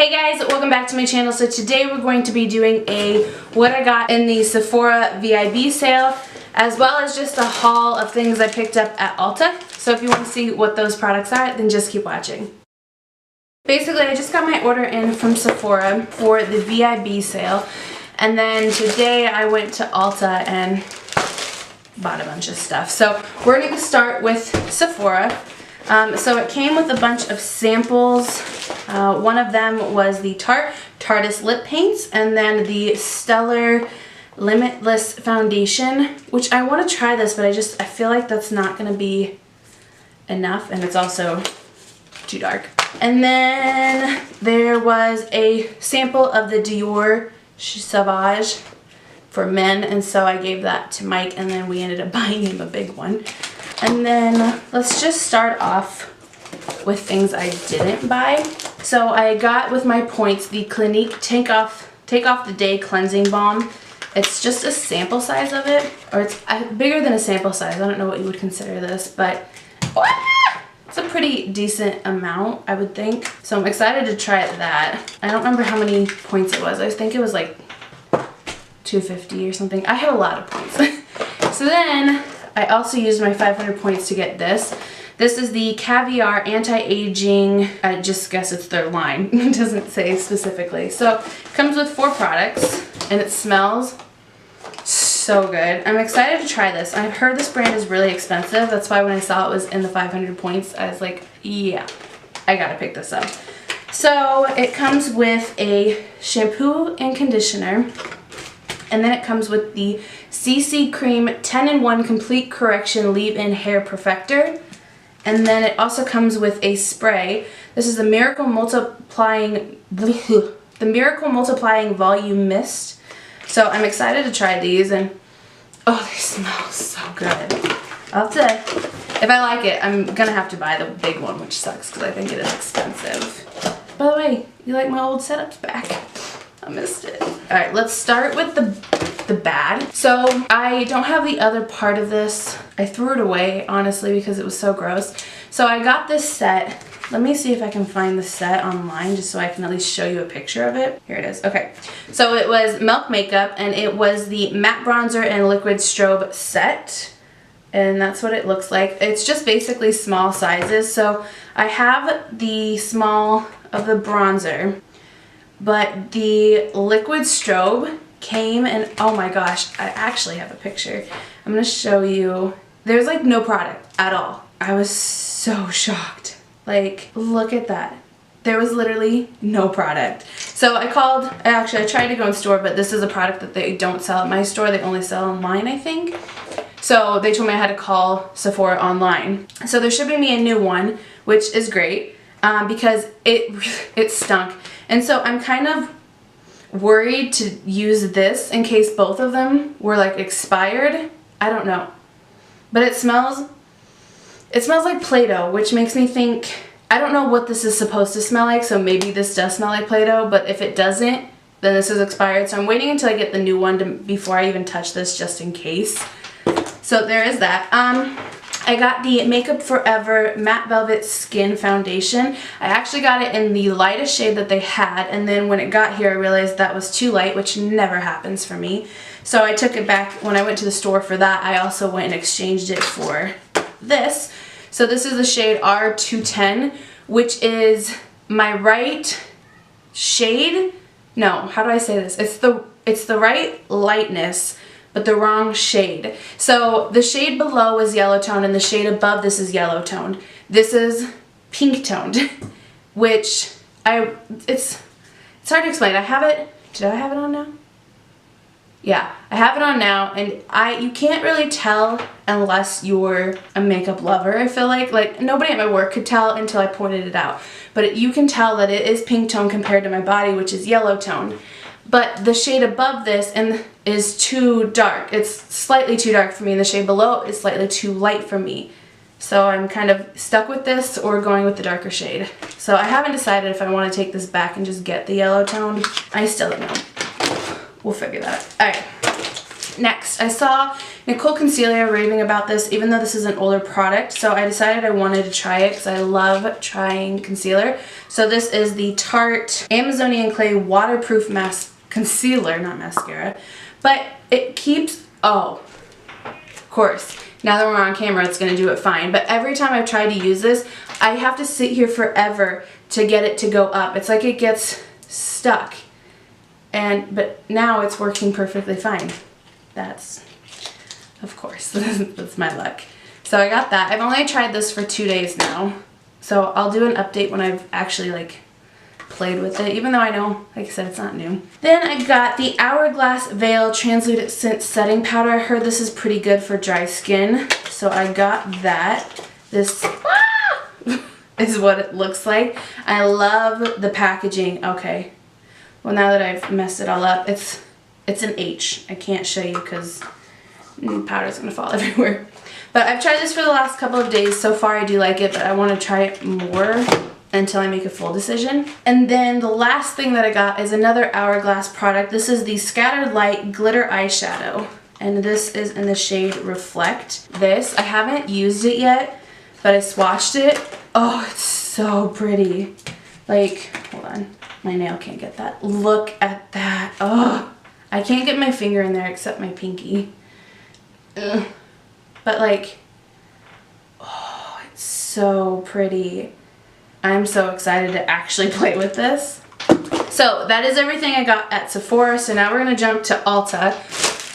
Hey guys, welcome back to my channel. So today we're going to be doing a what I got in the Sephora VIB sale, as well as just a haul of things I picked up at Ulta. So if you want to see what those products are, then just keep watching. Basically, I just got my order in from Sephora for the VIB sale, and then today I went to Ulta and bought a bunch of stuff. So we're going to start with Sephora. So it came with a bunch of samples. One of them was the Tarte's lip paints, and then the Stellar Limitless foundation, which I want to try this, but I feel like that's not going to be enough, and it's also too dark. And then there was a sample of the Dior Sauvage for men, and so I gave that to Mike, and then we ended up buying him a big one. And then let's just start off with things I didn't buy. So I got with my points the Clinique Take Off the Day Cleansing Balm. It's just a sample size of it, or it's bigger than a sample size. I don't know what you would consider this, but it's a pretty decent amount, I would think. So I'm excited to try that. I don't remember how many points it was. I think it was like 250 or something. I had a lot of points. So then I also used my 500 points to get this. This is the Caviar Anti-Aging, I just guess it's their line. It doesn't say specifically. So it comes with 4 products, and it smells so good. I'm excited to try this. I've heard this brand is really expensive. That's why when I saw it was in the 500 points, I was like, yeah, I gotta pick this up. So it comes with a shampoo and conditioner, and then it comes with the CC Cream 10-in-1 Complete Correction Leave-In Hair Perfector. And then it also comes with a spray. This is the Miracle Multiplying Volume Mist. So I'm excited to try these, and oh, they smell so good. I'll have to, if I like it, I'm gonna have to buy the big one, which sucks because I think it is expensive. By the way, you like my old setups back? I missed it. Alright, let's start with the bad. So I don't have the other part of this. I threw it away, honestly, because it was so gross. So I got this set. Let me see if I can find the set online just so I can at least show you a picture of it. Here it is. Okay. So it was Milk Makeup, and it was the matte bronzer and liquid strobe set. And that's what it looks like. It's just basically small sizes. So I have the small of the bronzer, but the liquid strobe came, and oh my gosh, I actually have a picture. I'm gonna show you. There's like no product at all. I was so shocked. Like, look at that. There was literally no product. So I tried to go in store, but this is a product that they don't sell at my store. They only sell online, I think. So they told me I had to call Sephora online. So they're shipping me a new one, which is great because it stunk. And so I'm kind of worried to use this in case both of them were like expired. I don't know. But it smells like Play-Doh, which makes me think, I don't know what this is supposed to smell like, so maybe this does smell like Play-Doh, but if it doesn't, then this is expired. So I'm waiting until I get the new one before I even touch this, just in case. So there is that. I got the Makeup Forever Matte Velvet Skin Foundation. I actually got it in the lightest shade that they had, and then when it got here I realized that was too light, which never happens for me. So I took it back when I went to the store for that. I also went and exchanged it for this. So this is the shade R210, which is my right shade. No, how do I say this? It's the right lightness, but the wrong shade. So the shade below is yellow toned, and the shade above this is yellow toned. This is pink toned, which it's hard to explain. I have it. Did I have it on now? Yeah, I have it on now, and you can't really tell unless you're a makeup lover, I feel like. Like, nobody at my work could tell until I pointed it out. But you can tell that it is pink tone compared to my body, which is yellow tone. But the shade above this is too dark. It's slightly too dark for me, and the shade below is slightly too light for me. So I'm kind of stuck with this or going with the darker shade. So I haven't decided if I want to take this back and just get the yellow tone. I still don't know. We'll figure that out. Alright. Next, I saw Nicole Concealer raving about this, even though this is an older product, so I decided I wanted to try it because I love trying concealer. So this is the Tarte Amazonian Clay Waterproof Concealer, not mascara, but it keeps, oh, of course, now that we're on camera, it's gonna do it fine, but every time I've tried to use this, I have to sit here forever to get it to go up. It's like it gets stuck, but now it's working perfectly fine. That's, of course, that's my luck. So I got that. I've only tried this for 2 days now, so I'll do an update when I've actually like played with it, even though I know, like I said, it's not new. Then I got the Hourglass Veil Translucent Setting Powder. I heard this is pretty good for dry skin, so I got that. This is what it looks like. I love the packaging. Okay, well, now that I've messed it all up, it's an H. I can't show you because powder's gonna fall everywhere. But I've tried this for the last couple of days. So far I do like it, but I want to try it more until I make a full decision. And then the last thing that I got is another Hourglass product. This is the Scattered Light Glitter Eyeshadow, and this is in the shade Reflect. This, I haven't used it yet, but I swatched it. Oh, it's so pretty. Like, hold on, my nail can't get that. Look at that. Oh, I can't get my finger in there except my pinky. Ugh. But like, oh, it's so pretty. I'm so excited to actually play with this. So that is everything I got at Sephora. So now we're gonna jump to Ulta,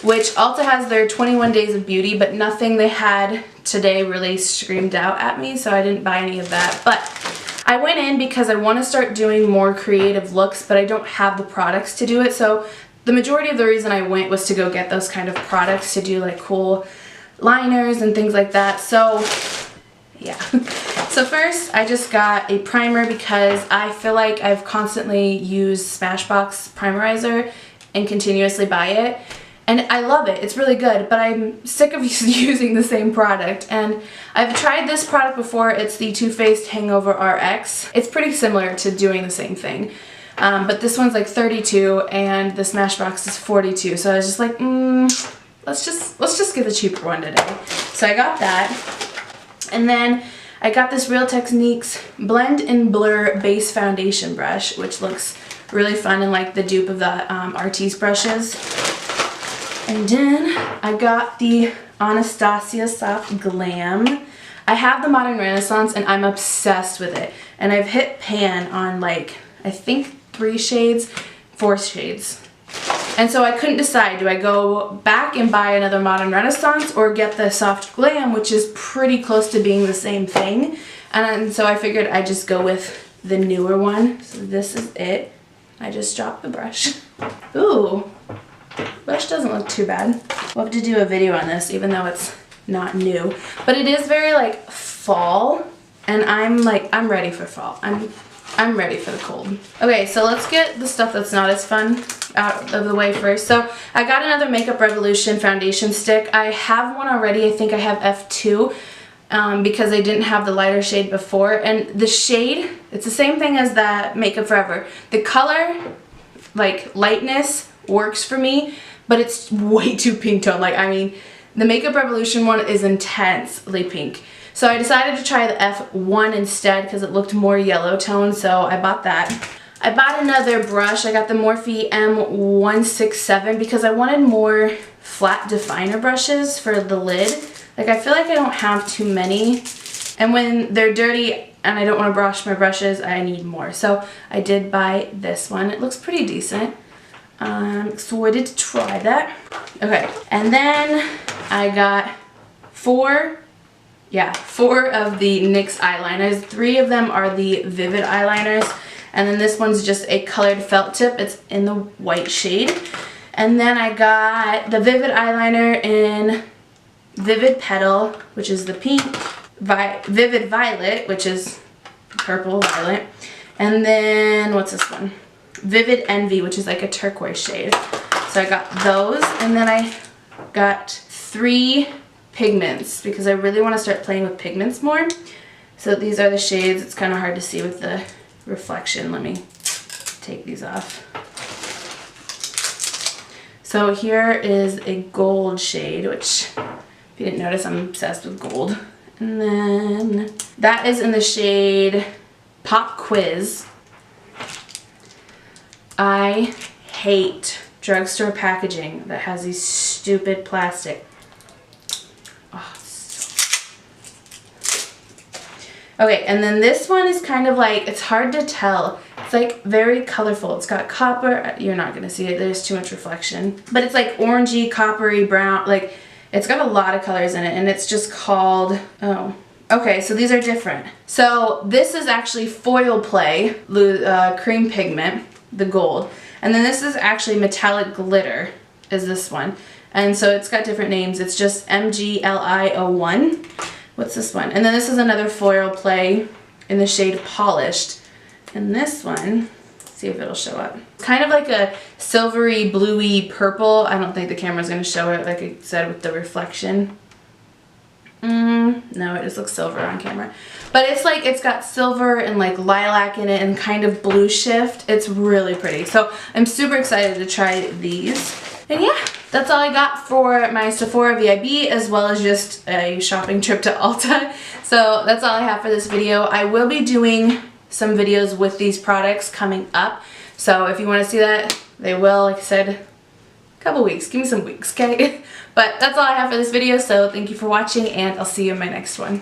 which Ulta has their 21 Days of Beauty, but nothing they had today really screamed out at me, so I didn't buy any of that. But I went in because I want to start doing more creative looks, but I don't have the products to do it. So the majority of the reason I went was to go get those kind of products to do like cool liners and things like that. So yeah. So first I just got a primer because I feel like I've constantly used Smashbox primerizer and continuously buy it, and I love it. It's really good, but I'm sick of using the same product. And I've tried this product before. It's the Too Faced Hangover RX. It's pretty similar to doing the same thing, but this one's like 32 and the Smashbox is 42. So I was just like, let's just get the cheaper one today. So I got that. And then I got this Real Techniques Blend and Blur Base Foundation Brush, which looks really fun and like the dupe of the Artis brushes. And then I got the Anastasia Soft Glam. I have the Modern Renaissance and I'm obsessed with it. And I've hit pan on like, I think 4 shades. And so I couldn't decide, do I go back and buy another Modern Renaissance or get the Soft Glam, which is pretty close to being the same thing. And so I figured I'd just go with the newer one. So this is it. I just dropped the brush. Ooh, brush doesn't look too bad. We'll have to do a video on this even though it's not new. But it is very like fall, and I'm ready for fall. I'm ready for the cold. Okay, so let's get the stuff that's not as fun out of the way first. So I got another Makeup Revolution foundation stick. I have one already. I think I have F2 because I didn't have the lighter shade before. And the shade, it's the same thing as that Makeup Forever. The color, like lightness, works for me, but it's way too pink tone. Like, I mean, the Makeup Revolution one is intensely pink. So I decided to try the F1 instead because it looked more yellow tone, so I bought that. I bought another brush. I got the Morphe M167 because I wanted more flat definer brushes for the lid. Like, I feel like I don't have too many, and when they're dirty and I don't want to brush my brushes, I need more. So I did buy this one. It looks pretty decent. I'm excited to try that. Okay, and then I got four of the NYX eyeliners. 3 of them are the Vivid eyeliners, and then this one's just a colored felt tip. It's in the white shade. And then I got the Vivid eyeliner in Vivid Petal, which is the pink, Vivid Violet, which is purple violet, and then what's this one? Vivid Envy, which is like a turquoise shade. So I got those, and then I got 3 pigments because I really want to start playing with pigments more. So these are the shades. It's kind of hard to see with the reflection. Let me take these off. So here is a gold shade, which if you didn't notice, I'm obsessed with gold. And then that is in the shade Pop Quiz. I hate drugstore packaging that has these stupid plastic. Oh, okay, and then this one is kind of like, it's hard to tell. It's like very colorful. It's got copper. You're not gonna see it. There's too much reflection. But it's like orangey, coppery, brown. Like, it's got a lot of colors in it, and it's just called, oh. Okay, so these are different. So this is actually Foil Play, cream pigment, the gold. And then this is actually Metallic Glitter, is this one. And so it's got different names. It's just MGLI01. What's this one? And then this is another Foil Play in the shade Polished. And this one, let's see if it'll show up. Kind of like a silvery, bluey purple. I don't think the camera's gonna show it, like I said, with the reflection. No, it just looks silver on camera. But it's like, it's got silver and like lilac in it and kind of blue shift. It's really pretty. So I'm super excited to try these. And yeah, that's all I got for my Sephora VIB, as well as just a shopping trip to Ulta. So that's all I have for this video. I will be doing some videos with these products coming up. So if you want to see that, they will, like I said, a couple weeks. Give me some weeks, okay? But that's all I have for this video, so thank you for watching, and I'll see you in my next one.